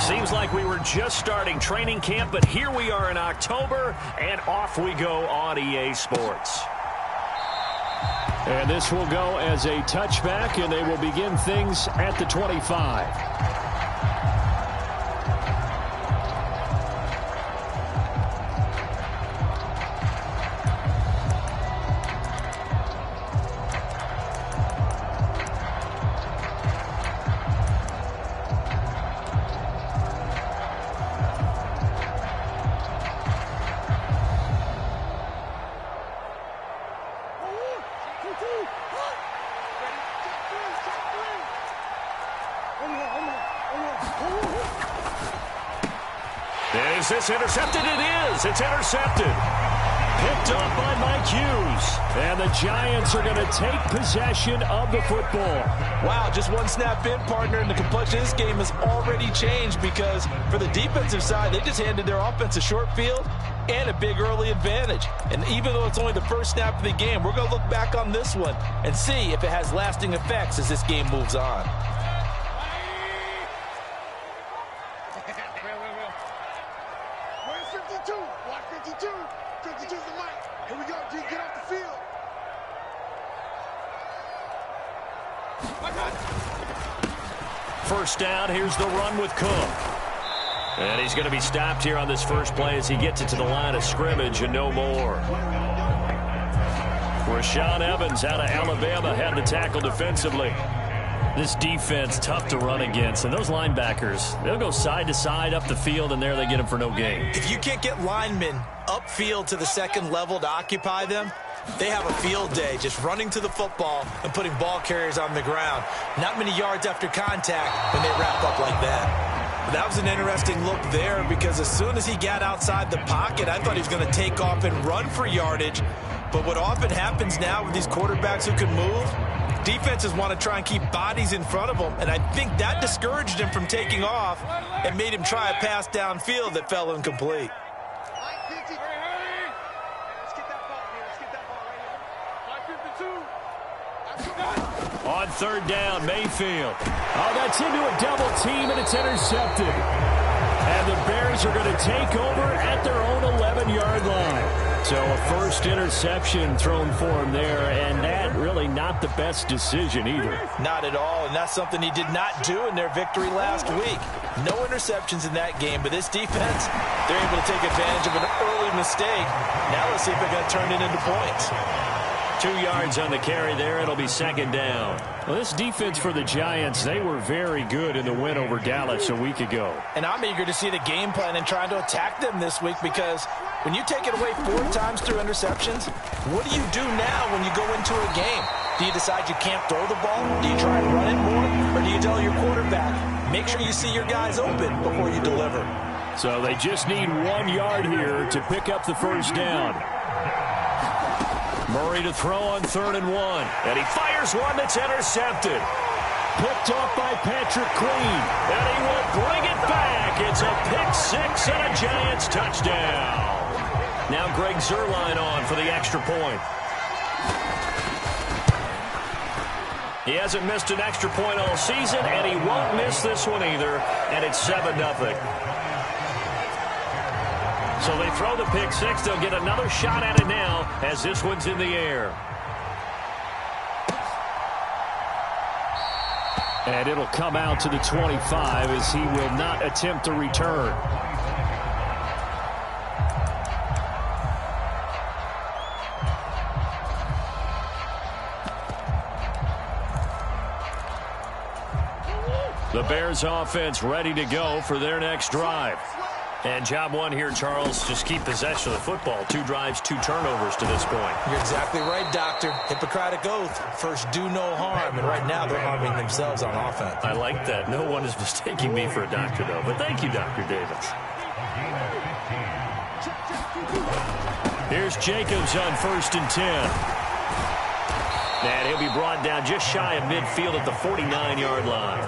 Seems like we were just starting training camp, but here we are in October, and off we go on EA Sports. And this will go as a touchback, and they will begin things at the 25. Is this intercepted? It is. It's intercepted. Picked up by Mike Hughes. And the Giants are going to take possession of the football. Wow, just one snap in, partner, and the complexion of this game has already changed because for the defensive side, they just handed their offense a short field and a big early advantage. And even though it's only the first snap of the game, we're going to look back on this one and see if it has lasting effects as this game moves on. First down, here's the run with Cook. And he's going to be stopped here on this first play as he gets it to the line of scrimmage and no more. Rashaan Evans out of Alabama had the tackle defensively. This defense tough to run against, and those linebackers, they'll go side to side up the field, and there they get them for no gain. If you can't get linemen upfield to the second level to occupy them, they have a field day just running to the football and putting ball carriers on the ground. Not many yards after contact when they wrap up like that. But that was an interesting look there because as soon as he got outside the pocket, I thought he was going to take off and run for yardage. But what often happens now with these quarterbacks who can move, defenses want to try and keep bodies in front of them, and I think that discouraged him from taking off and made him try a pass downfield that fell incomplete. On third down, Mayfield. Oh, that's into a double team, and it's intercepted. And the Bears are going to take over at their own 11-yard line. So a first interception thrown for him there, and that really not the best decision either. Not at all, and that's something he did not do in their victory last week. No interceptions in that game, but this defense, they're able to take advantage of an early mistake. Now let's see if they're going to turn it into points. 2 yards on the carry there. It'll be second down. Well, this defense for the Giants, they were very good in the win over Dallas a week ago. And I'm eager to see the game plan and trying to attack them this week because when you take it away 4 times through interceptions, what do you do now when you go into a game? Do you decide you can't throw the ball? Do you try and run it more? Or do you tell your quarterback, make sure you see your guys open before you deliver? So they just need 1 yard here to pick up the first down. Murray to throw on 3rd and 1. And he fires one that's intercepted. Picked off by Patrick Queen. And he will bring it back. It's a pick-6 and a Giants touchdown. Now Greg Zuerlein on for the extra point. He hasn't missed an extra point all season, and he won't miss this one either. And it's 7-0. So they throw the pick-6. They'll get another shot at it now as this one's in the air. And it'll come out to the 25 as he will not attempt to return. The Bears offense ready to go for their next drive. And job one here, Charles, just keep possession of the football. 2 drives, 2 turnovers to this point. You're exactly right, Doctor. Hippocratic oath. First, do no harm. And right now, they're harming themselves on offense. I like that. No one is mistaking me for a doctor, though. But thank you, Dr. Davis. Here's Jacobs on 1st and 10. And he'll be brought down just shy of midfield at the 49-yard line.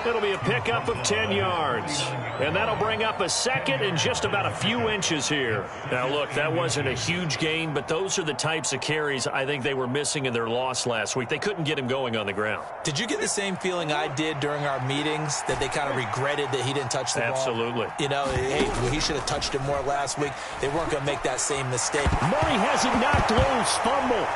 It'll be a pickup of 10 yards. And that'll bring up a second and just about a few inches here. Now, look, that wasn't a huge gain, but those are the types of carries I think they were missing in their loss last week. They couldn't get him going on the ground. Did you get the same feeling I did during our meetings, that they kind of regretted that he didn't touch the ball? Absolutely. You know, hey, he should have touched it more last week. They weren't going to make that same mistake. Murray has it knocked loose. Fumble.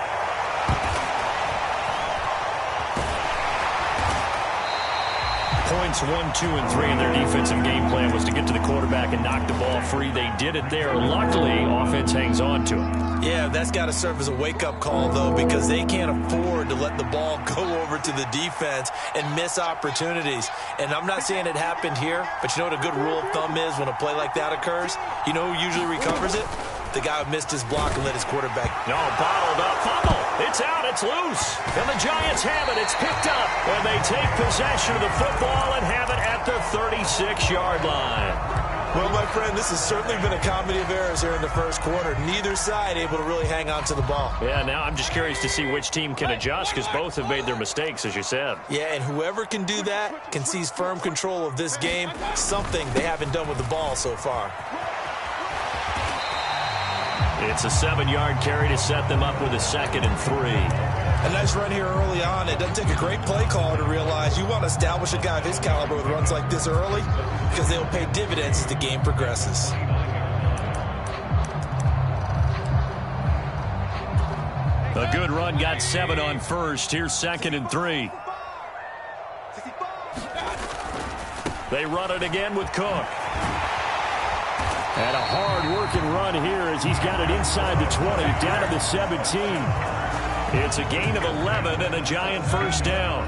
Points 1, 2, and 3 in their defensive game plan was to get to the quarterback and knock the ball free. They did it there. Luckily, offense hangs on to it. Yeah, that's got to serve as a wake-up call, though, because they can't afford to let the ball go over to the defense and miss opportunities. And I'm not saying it happened here, but you know what a good rule of thumb is when a play like that occurs? You know who usually recovers it? The guy who missed his block and let his quarterback. No, bottled up. Fumble. It's out. It's loose. And the Giants have it. It's picked up. And they take possession of the football and have it at the 36-yard line. Well, my friend, this has certainly been a comedy of errors here in the first quarter. Neither side able to really hang on to the ball. Yeah, now I'm just curious to see which team can adjust, because both have made their mistakes, as you said. Yeah, and whoever can do that can seize firm control of this game, something they haven't done with the ball so far. It's a 7-yard carry to set them up with a 2nd and 3. A nice run here early on. It doesn't take a great play caller to realize you want to establish a guy of his caliber with runs like this early, because they'll pay dividends as the game progresses. A good run, got 7 on first. Here's 2nd and 3. They run it again with Cook. And a hard-working run here as he's got it inside the 20, down to the 17. It's a gain of 11 and a Giant first down.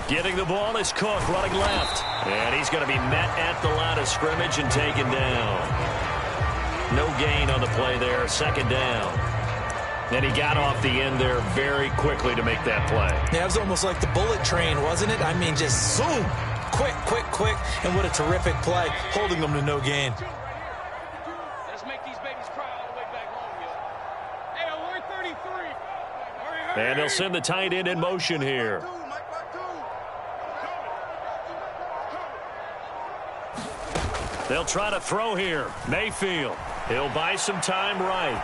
Getting the ball is Cook, running left. And he's going to be met at the line of scrimmage and taken down. No gain on the play there, 2nd down. And he got off the end there very quickly to make that play. Yeah, it was almost like the bullet train, wasn't it? I mean, just zoom. Quick, quick, quick. And what a terrific play, holding them to no gain. Let's make these babies cry all the way back home, yo. Hey, 133. And they'll send the tight end in motion here. They'll try to throw here. Mayfield. He'll buy some time right.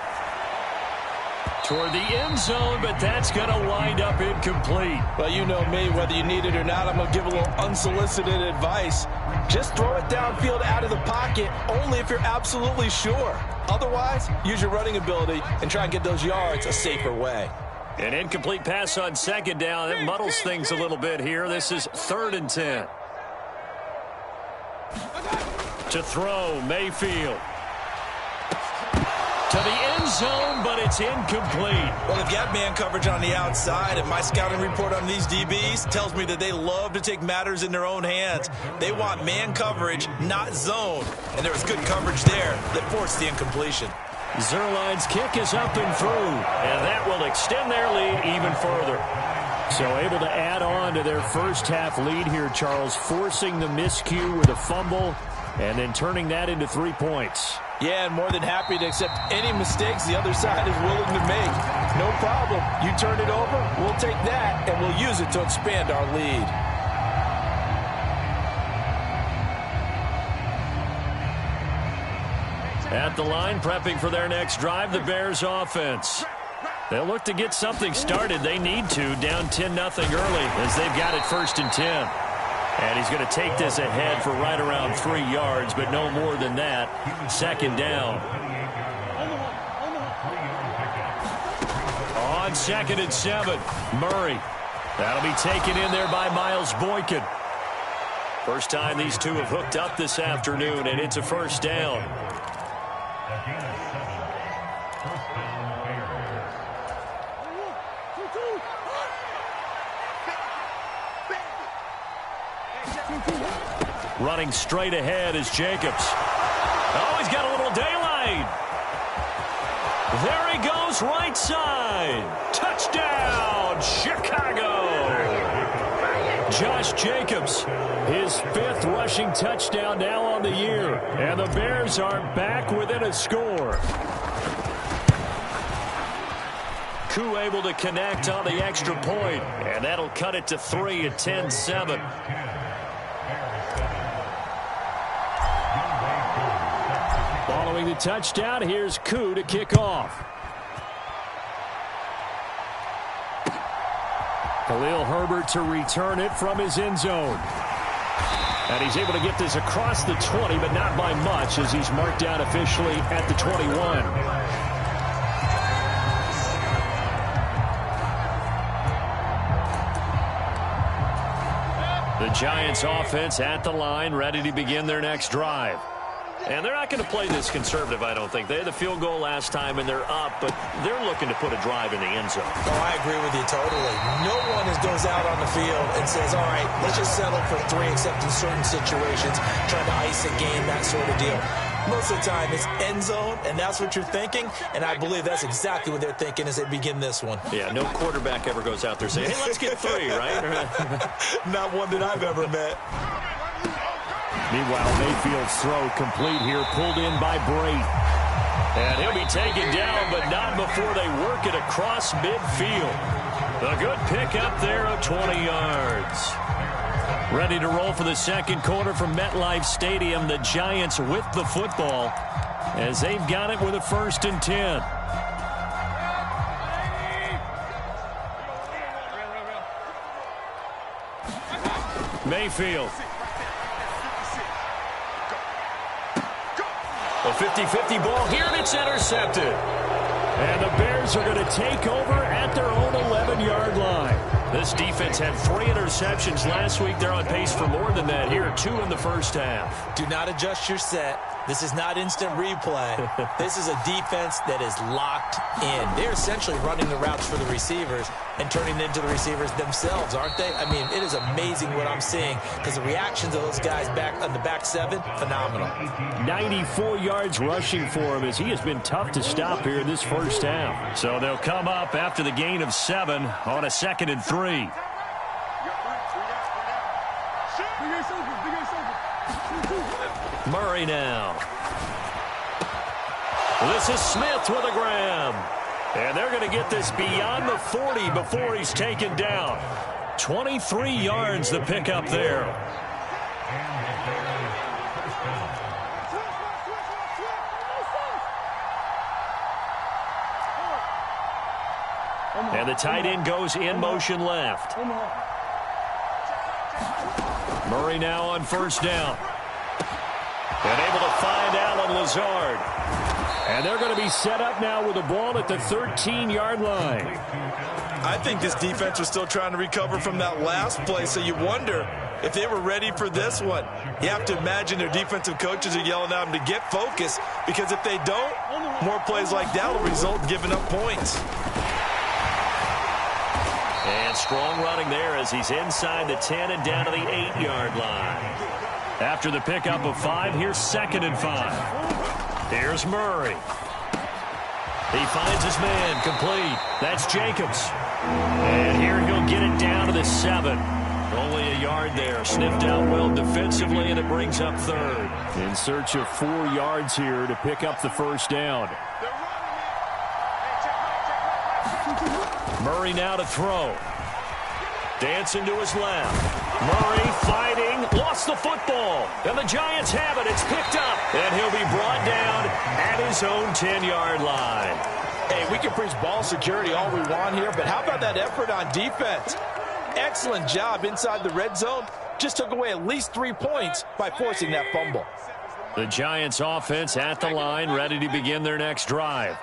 Toward the end zone, but that's going to wind up incomplete. Well, you know me, whether you need it or not, I'm going to give a little unsolicited advice. Just throw it downfield out of the pocket, only if you're absolutely sure. Otherwise, use your running ability and try and get those yards a safer way. An incomplete pass on 2nd down. That muddles things a little bit here. This is 3rd and 10. To throw, Mayfield. To the end zone, but it's incomplete. Well, they've got man coverage on the outside, and my scouting report on these DBs tells me that they love to take matters in their own hands. They want man coverage, not zone. And there was good coverage there that forced the incompletion. Zuerlein's kick is up and through, and that will extend their lead even further. So able to add on to their first half lead here, Charles, forcing the miscue with a fumble and then turning that into 3 points. Yeah, and more than happy to accept any mistakes the other side is willing to make. No problem. You turn it over, we'll take that, and we'll use it to expand our lead. At the line, prepping for their next drive, the Bears offense. They'll look to get something started. They need to, down 10-0 early as they've got it 1st and 10. And he's going to take this ahead for right around 3 yards, but no more than that. 2nd down. On 2nd and 7, Murray. That'll be taken in there by Miles Boykin. First time these two have hooked up this afternoon, and it's a 1st down. Running straight ahead is Jacobs. Oh, he's got a little daylight. There he goes, right side. Touchdown, Chicago. Josh Jacobs, his 5th rushing touchdown now on the year. And the Bears are back within a score. Koo able to connect on the extra point, and that'll cut it to 3 at 10-7. Following the touchdown, here's Koo to kick off. Khalil Herbert to return it from his end zone. And he's able to get this across the 20, but not by much, as he's marked down officially at the 21. The Giants offense at the line, ready to begin their next drive. And they're not going to play this conservative, I don't think. They had the field goal last time, and they're up, but they're looking to put a drive in the end zone. Oh, I agree with you totally. No one goes out on the field and says, all right, let's just settle for 3, except in certain situations, trying to ice a game, that sort of deal. Most of the time, it's end zone, and that's what you're thinking, and I believe that's exactly what they're thinking as they begin this one. Yeah, no quarterback ever goes out there saying, hey, let's get 3, right? Not one that I've ever met. Meanwhile, Mayfield's throw complete here, pulled in by Brate. And he'll be taken down, but not before they work it across midfield. A good pick up there of 20 yards. Ready to roll for the second quarter from MetLife Stadium. The Giants with the football as they've got it with a 1st and 10. Mayfield. A 50-50 ball here, and it's intercepted. And the Bears are going to take over at their own 11-yard line. This defense had 3 interceptions last week. They're on pace for more than that here, 2 in the first half. Do not adjust your set. This is not instant replay. This is a defense that is locked in. They're essentially running the routes for the receivers and turning into the receivers themselves, aren't they? I mean, it is amazing what I'm seeing because the reactions of those guys back on the back 7, phenomenal. 94 yards rushing for him as he has been tough to stop here in this first half. So they'll come up after the gain of 7 on a 2nd and 3. Murray now. This is Smith with a grab. And they're going to get this beyond the 40 before he's taken down. 23 yards the pickup there. And the tight end goes in motion left. Murray now on 1st down. And able to find Allen Lazard. And they're going to be set up now with the ball at the 13-yard line. I think this defense was still trying to recover from that last play, so you wonder if they were ready for this one. You have to imagine their defensive coaches are yelling at them to get focused, because if they don't, more plays like that will result in giving up points. And strong running there as he's inside the 10 and down to the 8-yard line. After the pickup of 5, here's 2nd and 5. Here's Murray. He finds his man complete. That's Jacobs. And here he'll get it down to the 7. Only a yard there. Sniffed out well defensively, and it brings up 3rd. In search of 4 yards here to pick up the 1st down. Murray now to throw. Dancing to his left. Murray fighting, lost the football, and the Giants have it. It's picked up, and he'll be brought down at his own 10-yard line. Hey, we can preach ball security all we want here, but how about that effort on defense? Excellent job inside the red zone. Just took away at least 3 points by forcing that fumble. The Giants offense at the line, ready to begin their next drive.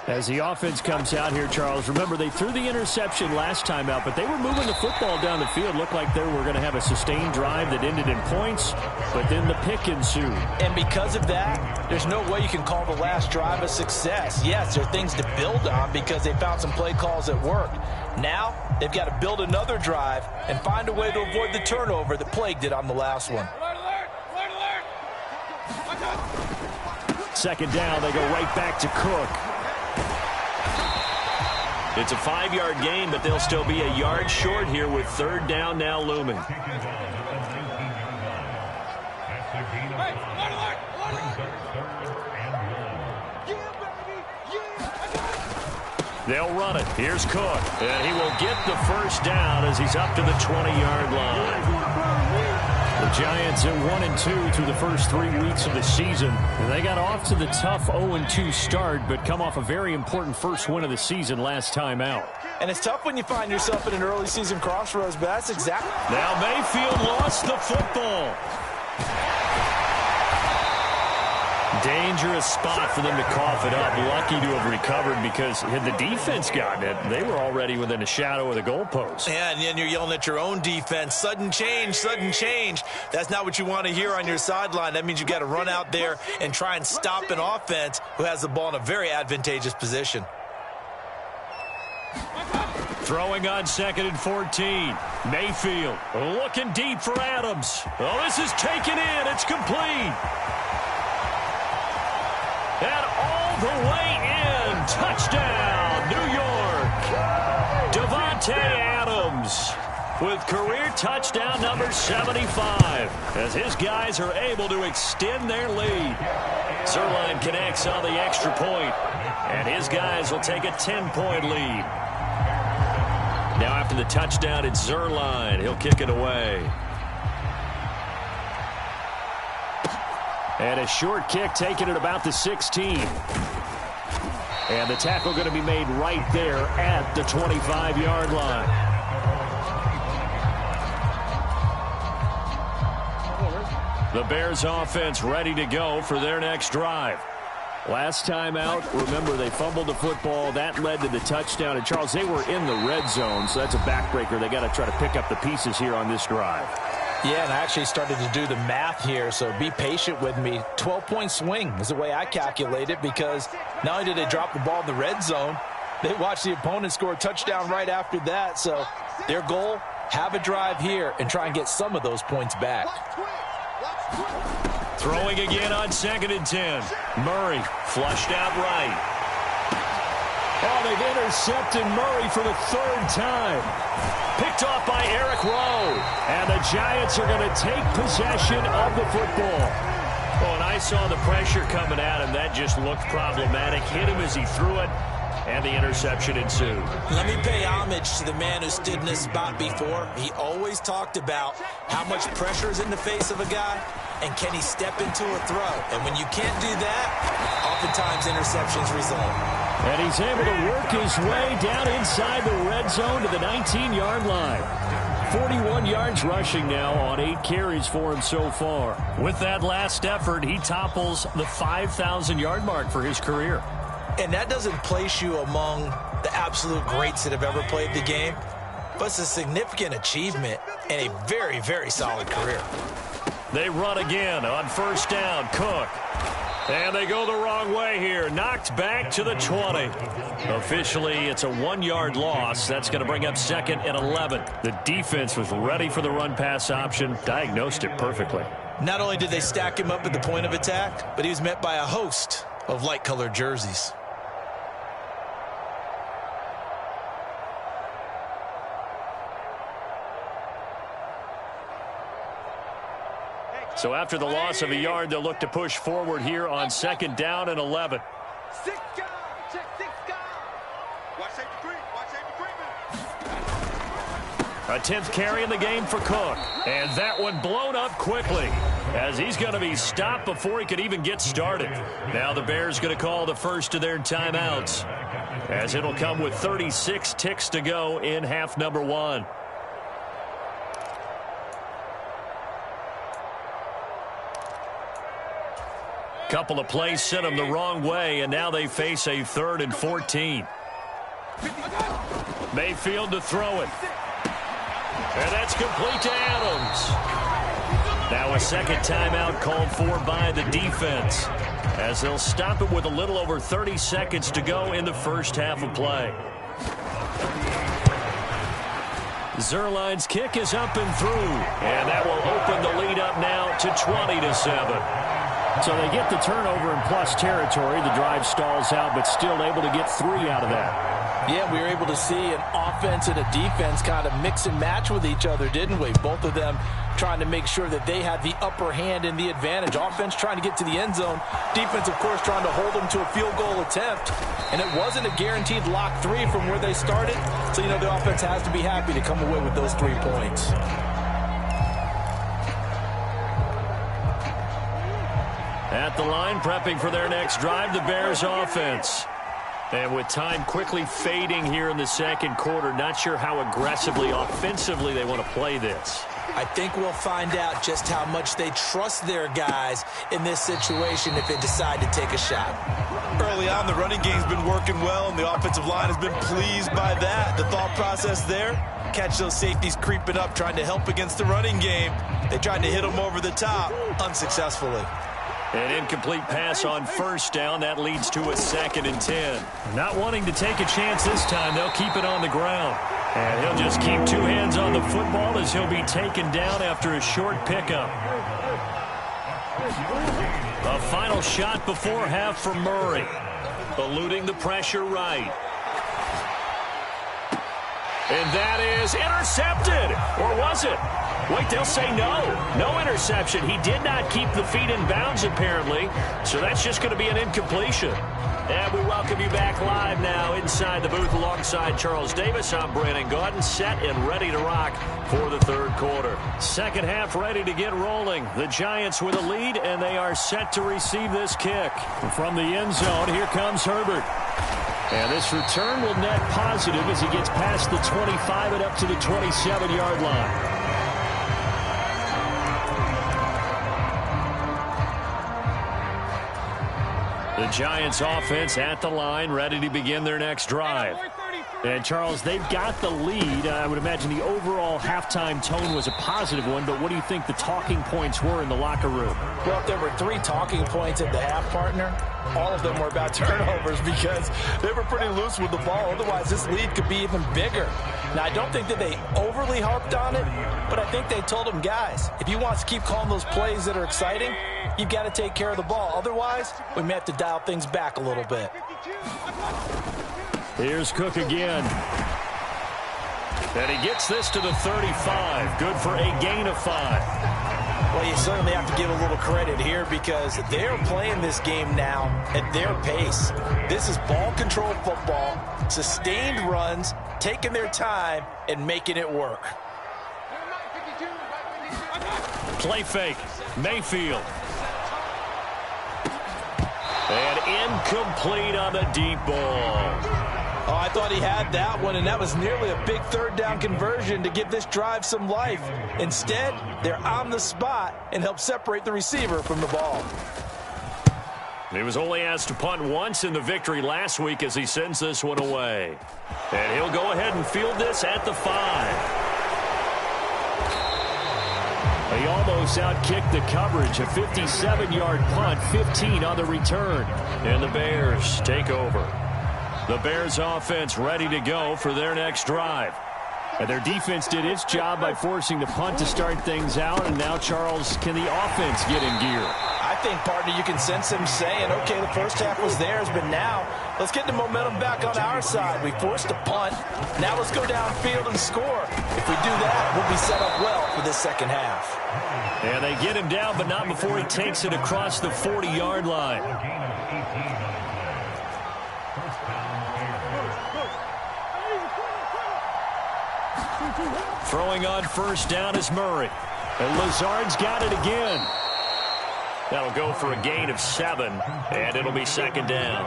As the offense comes out here, Charles, remember they threw the interception last time out, but they were moving the football down the field. Looked like they were going to have a sustained drive that ended in points, but then the pick ensued. And because of that, there's no way you can call the last drive a success. Yes, there are things to build on because they found some play calls that worked. Now, they've got to build another drive and find a way to avoid the turnover that plagued it on the last one. 2nd down, they go right back to Cook. It's a 5-yard gain, but they'll still be a yard short here with 3rd down now looming. They'll run it. Here's Cook. And he will get the first down as he's up to the 20-yard line. The Giants at 1-2 through the first 3 weeks of the season. And they got off to the tough 0-2 start, but come off a very important first win of the season last time out. And it's tough when you find yourself at an early season crossroads, but that's exactly... Now Mayfield lost the football. Dangerous spot for them to cough it up. Lucky to have recovered because had the defense gotten it, they were already within a shadow of the goalpost. Yeah, and then you're yelling at your own defense. Sudden change, sudden change. That's not what you want to hear on your sideline. That means you've got to run out there and try and stop an offense who has the ball in a very advantageous position. Throwing on 2nd and 14. Mayfield looking deep for Adams. Oh, this is taken in. It's complete. And all the way in. Touchdown, New York. Davante Adams with career touchdown number 75 as his guys are able to extend their lead. Zuerlein connects on the extra point, and his guys will take a 10-point lead. Now after the touchdown, it's Zuerlein. He'll kick it away. And a short kick taken at about the 16. And the tackle going to be made right there at the 25-yard line. The Bears offense ready to go for their next drive. Last time out, remember, they fumbled the football. That led to the touchdown. And, Charles, they were in the red zone, so that's a backbreaker. They got to try to pick up the pieces here on this drive. Yeah, and I actually started to do the math here, so be patient with me. 12-point swing is the way I calculate it, because not only did they drop the ball in the red zone, they watched the opponent score a touchdown right after that. So their goal, have a drive here and try and get some of those points back. Throwing again on 2nd and 10. Murray flushed out right. Oh, they've intercepted Murray for the 3rd time. Picked off by Eric Rowe. And the Giants are going to take possession of the football. Oh, and I saw the pressure coming at him. That just looked problematic. Hit him as he threw it, and the interception ensued. Let me pay homage to the man who stood in this spot before. He always talked about how much pressure is in the face of a guy, and can he step into a throw. And when you can't do that, oftentimes interceptions result. And he's able to work his way down inside the red zone to the 19-yard line. 41 yards rushing now on 8 carries for him so far. With that last effort, he topples the 5,000-yard mark for his career. And that doesn't place you among the absolute greats that have ever played the game, but it's a significant achievement and a very, very solid career. They run again on 1st down. Cook. And they go the wrong way here. Knocked back to the 20. Officially, it's a 1-yard loss. That's going to bring up 2nd and 11. The defense was ready for the run-pass option. Diagnosed it perfectly. Not only did they stack him up at the point of attack, but he was met by a host of light-colored jerseys. So after the loss of a yard, they'll look to push forward here on 2nd down and 11. 6 guys, check 6 guys. Watch safety creep, watch safety creep. A 10th carry in the game for Cook. And that one blown up quickly as he's going to be stopped before he could even get started. Now the Bears going to call the first of their timeouts, as it'll come with 36 ticks to go in half number 1. Couple of plays sent them the wrong way, and now they face a 3rd and 14. Mayfield to throw it. And that's complete to Adams. Now a 2nd timeout called for by the defense, as they'll stop it with a little over 30 seconds to go in the first half of play. Zuerlein's kick is up and through, and that will open the lead up now to 20-7. So they get the turnover in plus territory. The drive stalls out, but still able to get 3 out of that. Yeah, we were able to see an offense and a defense kind of mix and match with each other, didn't we? Both of them trying to make sure that they had the upper hand and the advantage. Offense trying to get to the end zone. Defense, of course, trying to hold them to a field goal attempt. And it wasn't a guaranteed lock 3 from where they started. So, you know, the offense has to be happy to come away with those 3 points. At the line, prepping for their next drive, the Bears offense. And with time quickly fading here in the second quarter, not sure how aggressively, offensively they want to play this. I think we'll find out just how much they trust their guys in this situation if they decide to take a shot. Early on, the running game's been working well, and the offensive line has been pleased by that. The thought process there, catch those safeties creeping up, trying to help against the running game. They tried to hit them over the top, unsuccessfully. An incomplete pass on first down. That leads to a 2nd and 10. Not wanting to take a chance this time, they'll keep it on the ground. And he'll just keep 2 hands on the football as he'll be taken down after a short pickup. A final shot before half for Murray. Eluding the pressure right. And that is intercepted. Or was it? Wait, they'll say no. No interception. He did not keep the feet in bounds, apparently. So that's just going to be an incompletion. And we welcome you back live now inside the booth alongside Charles Davis. I'm Brandon Gaudin, set and ready to rock for the third quarter. Second half ready to get rolling. The Giants with a lead, and they are set to receive this kick. From the end zone, here comes Herbert. And this return will net positive as he gets past the 25 and up to the 27-yard line. The Giants offense at the line, ready to begin their next drive. And, Charles, they've got the lead. I would imagine the overall halftime tone was a positive one, but what do you think the talking points were in the locker room? Well, if there were 3 talking points at the half, partner, all of them were about turnovers because they were pretty loose with the ball. Otherwise, this lead could be even bigger. Now, I don't think that they overly harped on it, but I think they told them, guys, if you want to keep calling those plays that are exciting, you've got to take care of the ball. Otherwise, we may have to dial things back a little bit. Here's Cook again. And he gets this to the 35. Good for a gain of 5. Well, you certainly have to give a little credit here because they're playing this game now at their pace. This is ball control football, sustained runs, taking their time, and making it work. Play fake. Mayfield. And incomplete on the deep ball. Oh, I thought he had that one, and that was nearly a big third down conversion to give this drive some life. Instead, they're on the spot and help separate the receiver from the ball. He was only asked to punt once in the victory last week as he sends this one away. And he'll go ahead and field this at the 5. He almost outkicked the coverage. A 57-yard punt, 15 on the return. And the Bears take over. The Bears offense ready to go for their next drive. And their defense did its job by forcing the punt to start things out. And now, Charles, can the offense get in gear? I think, partner, you can sense them saying, okay, the first half was theirs, but now let's get the momentum back on our side. We forced a punt. Now let's go downfield and score. If we do that, we'll be set up well for this second half. And they get him down, but not before he takes it across the 40-yard line. Throwing on first down is Murray. And Lazard's got it again. That'll go for a gain of 7, and it'll be second down.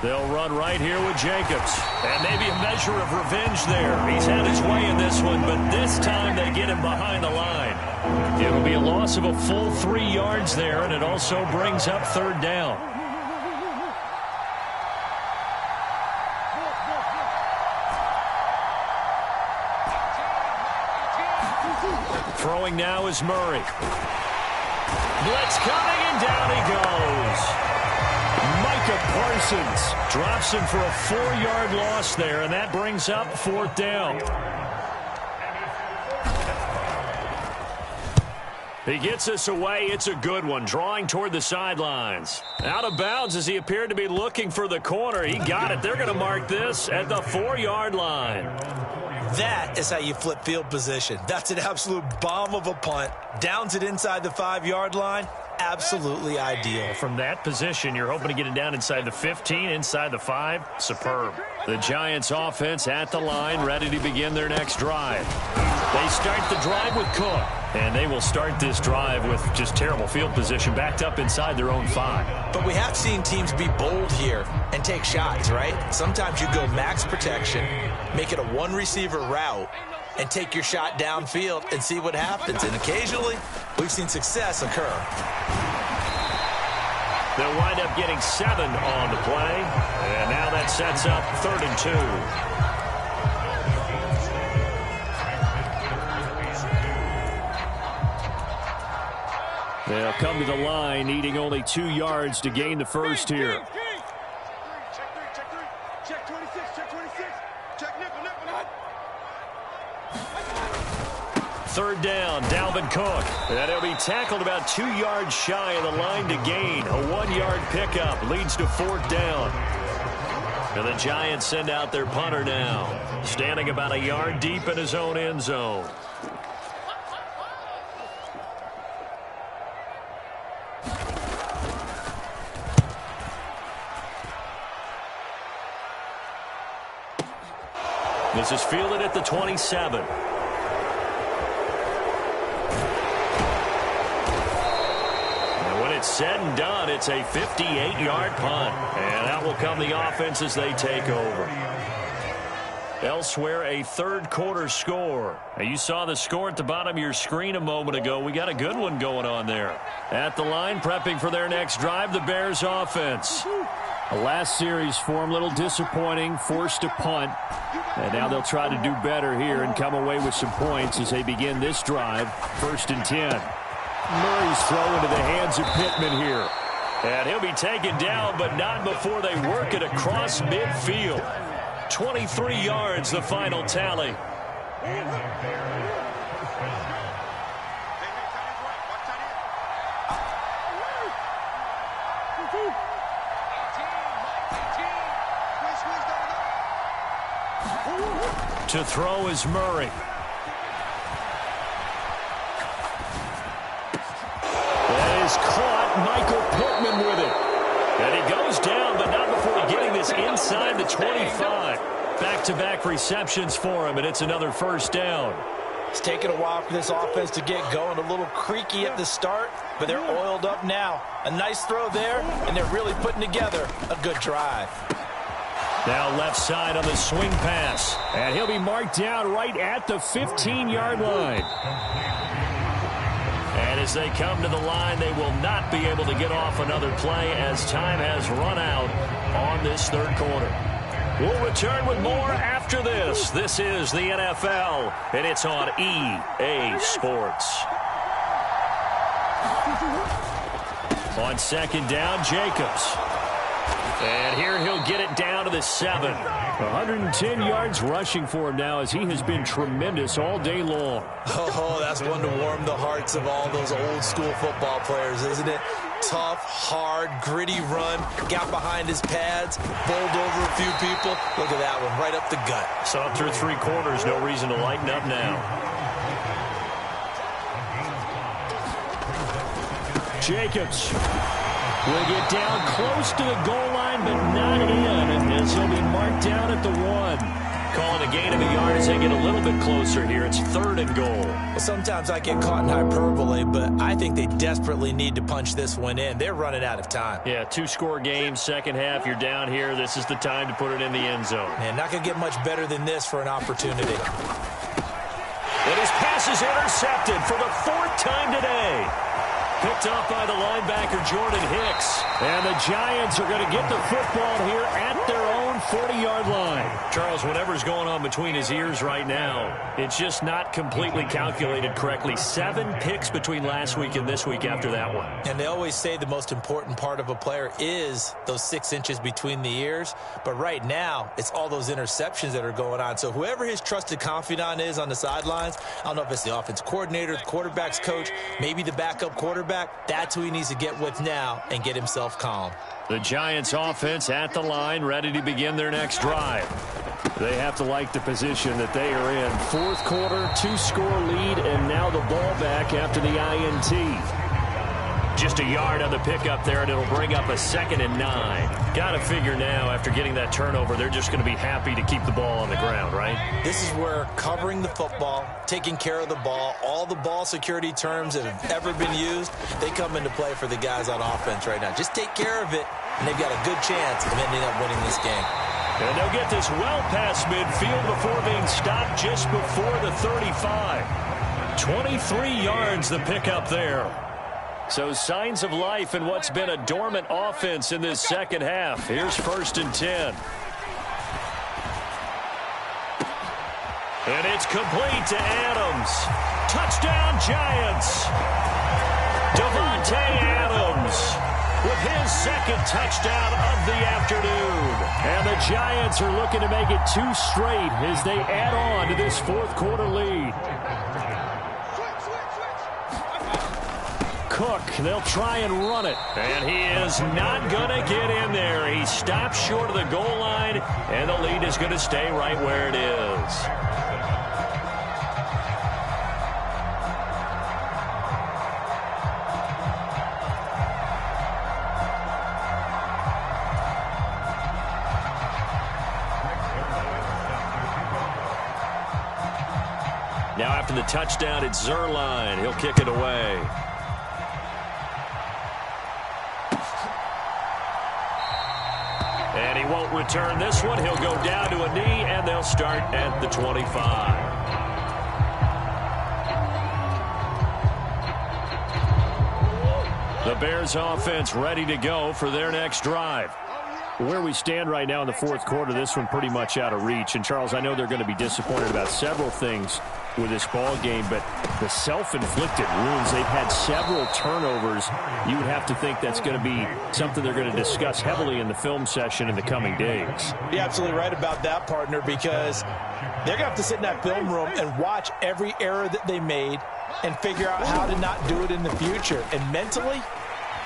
They'll run right here with Jacobs. And maybe a measure of revenge there. He's had his way in this one, but this time they get him behind the line. It'll be a loss of a full 3 yards there, and it also brings up third down. Throwing now is Murray. Blitz coming, and down he goes. Micah Parsons drops him for a 4-yard loss there, and that brings up fourth down. He gets us away. It's a good one, drawing toward the sidelines. Out of bounds as he appeared to be looking for the corner. He got it. They're going to mark this at the 4-yard line. That is how you flip field position. That's an absolute bomb of a punt. Downs it inside the 5-yard line. Absolutely ideal. From that position, you're hoping to get it down inside the 15, inside the 5. Superb. The Giants offense at the line, ready to begin their next drive. They start the drive with Cook, and they will start this drive with just terrible field position, backed up inside their own 5. But we have seen teams be bold here and take shots, right? Sometimes you go max protection, make it a one-receiver route, and take your shot downfield and see what happens. And occasionally, we've seen success occur. They'll wind up getting 7 on the play, and now that sets up 3rd and 2. They'll come to the line, needing only 2 yards to gain the first here. Check 26, check 26, check nickel. 3rd down, Dalvin Cook. And he'll be tackled about 2 yards shy of the line to gain. A 1-yard pickup leads to 4th down. And the Giants send out their punter now, standing about a yard deep in his own end zone. This is fielded at the 27. It's said and done, it's a 58-yard punt. And out will come the offense as they take over. Elsewhere, a 3rd quarter score. Now, you saw the score at the bottom of your screen a moment ago. We got a good one going on there. At the line, prepping for their next drive, the Bears offense. The last series for them, a little disappointing, forced to punt. And now they'll try to do better here and come away with some points as they begin this drive, 1st and 10. Murray's throw into the hands of Pittman here. And he'll be taken down, but not before they work it across midfield. 23 yards, the final tally. To throw is Murray. Caught Michael Pittman with it. And he goes down, but not before getting this inside the 25. Back-to-back receptions for him, and it's another 1st down. It's taken a while for this offense to get going. A little creaky at the start, but they're oiled up now. A nice throw there, and they're really putting together a good drive. Now left side on the swing pass. And he'll be marked down right at the 15-yard line. And as they come to the line, they will not be able to get off another play as time has run out on this 3rd quarter. We'll return with more after this. This is the NFL, and it's on EA Sports. On 2nd down, Jacobs. And here he'll get it down to the 7. 110 yards rushing for him now as he has been tremendous all day long. Oh, that's one to warm the hearts of all those old-school football players, isn't it? Tough, hard, gritty run, got behind his pads, bowled over a few people. Look at that one, right up the gut. So through 3 quarters, no reason to lighten up now. Jacobs will get down close to the goal line, but not in, as he'll be marked down at the 1. Calling a gain of a yard as they get a little bit closer here. It's 3rd and goal. Well, sometimes I get caught in hyperbole, but I think they desperately need to punch this one in. They're running out of time. Yeah, 2-score game, second half. You're down here. This is the time to put it in the end zone. Man, not going to get much better than this for an opportunity. And his pass is intercepted for the 4th time today. Picked up by the linebacker, Jordan Hicks. And the Giants are going to get the football here at their own 40-yard line. Charles, whatever's going on between his ears right now, it's just not completely calculated correctly. 7 picks between last week and this week after that one. And they always say the most important part of a player is those 6 inches between the ears. But right now, it's all those interceptions that are going on. So whoever his trusted confidant is on the sidelines, I don't know if it's the offense coordinator, the quarterback's coach, maybe the backup quarterback, that's who he needs to get with now and get himself calm. The Giants offense at the line, ready to begin their next drive. They have to like the position that they are in. Fourth quarter, 2-score lead, and now the ball back after the INT. Just a yard on the pickup there, and it'll bring up a 2nd and 9. Got to figure now, after getting that turnover, they're just going to be happy to keep the ball on the ground, right? This is where covering the football, taking care of the ball, all the ball security terms that have ever been used, they come into play for the guys on offense right now. Just take care of it, and they've got a good chance of ending up winning this game. And they'll get this well past midfield before being stopped just before the 35. 23 yards the pickup there. So signs of life in what's been a dormant offense in this second half. Here's 1st and 10. And it's complete to Adams. Touchdown, Giants. Davante Adams with his 2nd touchdown of the afternoon. And the Giants are looking to make it 2 straight as they add on to this fourth quarter lead. Cook, they'll try and run it. And he is not going to get in there. He stopped short of the goal line, and the lead is going to stay right where it is. Now after the touchdown, it's Zuerlein. He'll kick it away. And he won't return this one. He'll go down to a knee, and they'll start at the 25. The Bears offense ready to go for their next drive. Where we stand right now in the fourth quarter, this one pretty much out of reach. And, Charles, I know they're going to be disappointed about several things with this ball game, but the self-inflicted wounds, they've had several turnovers. You would have to think that's going to be something they're going to discuss heavily in the film session in the coming days. You're absolutely right about that, partner, because they're going to have to sit in that film room and watch every error that they made and figure out how to not do it in the future. And mentally,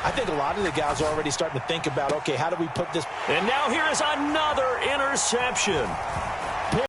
I think a lot of the guys are already starting to think about, okay, how do we put this? And now here is another interception.